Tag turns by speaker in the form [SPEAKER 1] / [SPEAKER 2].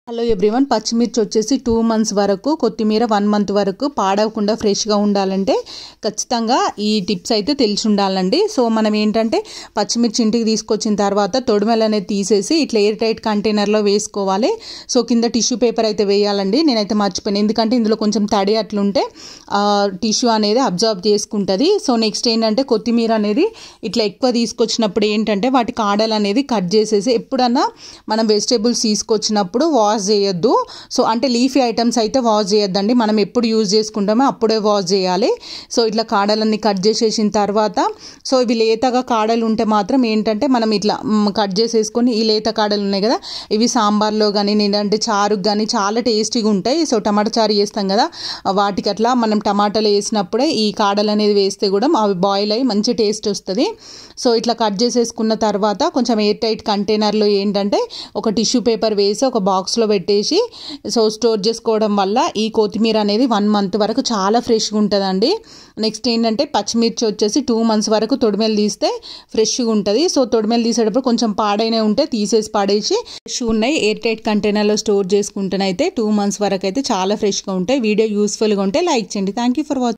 [SPEAKER 1] Hello everyone, పచ్చిమిర్చి వచ్చేసి 2 months వరకు, కొత్తిమీర 1 month వరకు పాడవకుండా ఫ్రెష్గా ఉండాలంటే ఖచ్చితంగా ఈ టిప్స్ అయితే తెలిసి ఉండాలండి. సో మనం ఏంటంటే పచ్చిమిర్చి ఇంటికి తీసుకొచ్చిన తర్వాత తొడిమెలు అనేది తీసేసి ఇట్లా ఎయిర్ టైట్ కంటైనర్లో వేసుకోవాలి. సో కింద టిష్యూ పేపర్ అయితే వేయాలండి. నేనైతే మర్చిపోయాను, ఎందుకంటే ఇందులో కొంచెం తడి అట్లుంటే టిష్యూ అనేది అబ్జర్వ్ చేసుకుంటుంది. సో నెక్స్ట్ ఏంటంటే కొత్తిమీర అనేది ఇట్లా ఎక్కువ తీసుకొచ్చినప్పుడు ఏంటంటే వాటి కాడలు అనేది కట్ చేసేసి, ఎప్పుడన్నా మనం వెజిటేబుల్స్ తీసుకొచ్చినప్పుడు వాష్ చేయొద్దు. సో అంటే లీఫీ ఐటమ్స్ అయితే వాష్ చేయొద్దండి, మనం ఎప్పుడు యూజ్ చేసుకుంటామో అప్పుడే వాష్ చేయాలి. సో ఇట్లా కాడలన్నీ కట్ చేసేసిన తర్వాత, సో ఇవి లేతగా కాడలు ఉంటే మాత్రం ఏంటంటే మనం ఇట్లా కట్ చేసేసుకొని, ఈ లేత కాడలు ఉన్నాయి కదా, ఇవి సాంబార్లో కానీ లేదంటే చారుకు కానీ చాలా టేస్టీగా ఉంటాయి. సో టమాటా చారు చేస్తాం కదా, వాటికి అట్లా మనం టమాటాలు వేసినప్పుడే ఈ కాడలు అనేది వేస్తే కూడా అవి బాయిల్ అయ్యి మంచి టేస్ట్ వస్తుంది. సో ఇట్లా కట్ చేసేసుకున్న తర్వాత కొంచెం ఎయిర్ టైట్ కంటైనర్లో ఏంటంటే ఒక టిష్యూ పేపర్ వేసి ఒక బాక్స్లో పెట్టేసి సో స్టోర్ చేసుకోవడం వల్ల ఈ కొత్తిమీర అనేది 1 month వరకు చాలా ఫ్రెష్గా ఉంటుందండి. నెక్స్ట్ ఏంటంటే పచ్చిమిర్చి వచ్చేసి 2 months వరకు తొడిమెలు తీస్తే ఫ్రెష్గా ఉంటుంది. సో తొడిమెలు తీసేటప్పుడు కొంచెం పాడైన ఉంటే తీసేసి పడేసి ఫ్రెష్ ఉన్నాయి ఎయిర్ టైట్ కంటైనర్లో స్టోర్ చేసుకుంటేనైతే 2 months వరకు అయితే చాలా ఫ్రెష్గా ఉంటాయి. వీడియో యూస్ఫుల్గా ఉంటే లైక్ చేయండి. Thank you for watching.